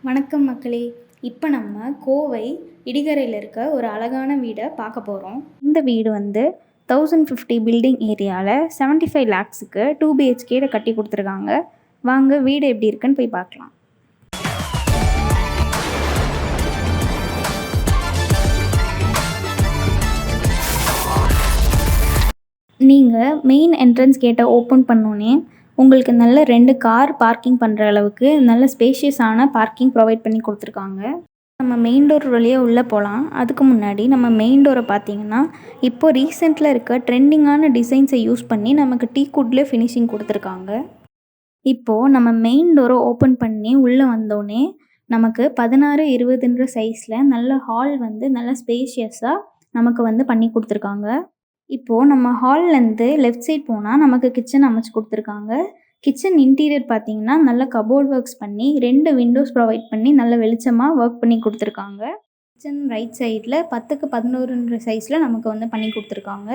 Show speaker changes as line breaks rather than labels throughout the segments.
வணக்கம் மக்களே. இப்போ நம்ம கோவை இடிகரையில் இருக்க ஒரு அழகான வீடை பார்க்க போகிறோம். இந்த வீடு வந்து 1050 பில்டிங் ஏரியாவில் 75 lakhsக்கு 2 BHK கட்டி கொடுத்துருக்காங்க. வாங்க வீடு எப்படி இருக்குன்னு போய் பார்க்கலாம். நீங்கள் மெயின் என்ட்ரன்ஸ் கேட்டை ஓப்பன் பண்ணோன்னே உங்களுக்கு நல்ல 2 கார் பார்க்கிங் பண்ணுற அளவுக்கு நல்ல ஸ்பேஷியஸான பார்க்கிங் ப்ரொவைட் பண்ணி கொடுத்துருக்காங்க. நம்ம மெயின் டோர் வழியாக உள்ளே போகலாம். அதுக்கு முன்னாடி நம்ம மெயின் டோரை பார்த்தீங்கன்னா இப்போது ரீசெண்டில் இருக்க ட்ரெண்டிங்கான டிசைன்ஸை யூஸ் பண்ணி நமக்கு டீக்குட்லேயே ஃபினிஷிங் கொடுத்துருக்காங்க. இப்போது நம்ம மெயின் டோரை ஓப்பன் பண்ணி உள்ளே வந்தோடனே நமக்கு 16-20 சைஸில் நல்ல ஹால் வந்து நல்ல ஸ்பேஷியஸாக நமக்கு வந்து பண்ணி கொடுத்துருக்காங்க. இப்போது நம்ம ஹால்லேருந்து லெஃப்ட் சைட் போனால் நமக்கு கிச்சன் அமைச்சு கொடுத்துருக்காங்க. கிச்சன் இன்டீரியர் பார்த்தீங்கன்னா நல்ல கபோர்ட் ஒர்க்ஸ் பண்ணி 2 விண்டோஸ் ப்ரொவைட் பண்ணி நல்ல வெளிச்சமாக ஒர்க் பண்ணி கொடுத்துருக்காங்க. கிச்சன் ரைட் சைடில் 10-11 சைஸில் நமக்கு வந்து பண்ணி கொடுத்துருக்காங்க.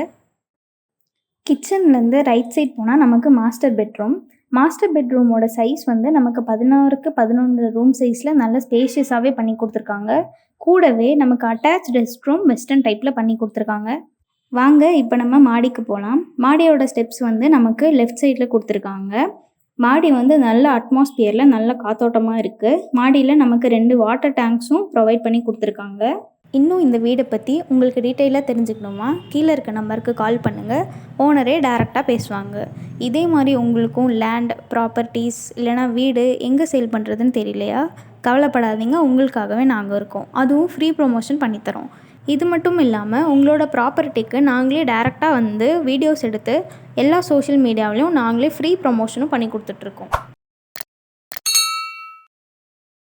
கிச்சன்லேருந்து ரைட் சைட் போனால் நமக்கு மாஸ்டர் பெட்ரூமோட சைஸ் வந்து நமக்கு 16-11 ரூம் சைஸில் நல்ல ஸ்பேஷியஸாகவே பண்ணி கொடுத்துருக்காங்க. கூடவே நமக்கு அட்டாச் ரெஸ்ட் ரூம் வெஸ்டர்ன் டைப்பில் பண்ணி கொடுத்துருக்காங்க. வாங்க இப்போ நம்ம மாடிக்கு போகலாம். மாடியோட ஸ்டெப்ஸ் வந்து நமக்கு லெஃப்ட் சைடில் கொடுத்துருக்காங்க. மாடி வந்து நல்ல அட்மாஸ்பியரில் நல்ல காத்தோட்டமாக இருக்குது. மாடியில் நமக்கு 2 வாட்டர் டேங்க்ஸும் ப்ரொவைட் பண்ணி கொடுத்துருக்காங்க. இன்னும் இந்த வீடை பற்றி உங்களுக்கு டீட்டெயிலாக தெரிஞ்சுக்கணுமா, கீழே இருக்க நம்பருக்கு கால் பண்ணுங்கள். ஓனரே டைரெக்டாக பேசுவாங்க. இதே மாதிரி உங்களுக்கும் லேண்ட் ப்ராப்பர்ட்டிஸ் இல்லைனா வீடு எங்கே சேல் பண்ணுறதுன்னு தெரியலையா, கவலைப்படாதீங்க, உங்களுக்காகவே நாங்கள் இருக்கோம். அதுவும் ஃப்ரீ ப்ரொமோஷன் பண்ணித்தரோம். இது மட்டும் இல்லாமல் உங்களோட ப்ராப்பர்ட்டிக்கு நாங்களே டைரெக்டாக வந்து வீடியோஸ் எடுத்து எல்லா சோஷியல் மீடியாவிலையும் நாங்களே ஃப்ரீ ப்ரொமோஷனும் பண்ணி கொடுத்துட்ருக்கோம்.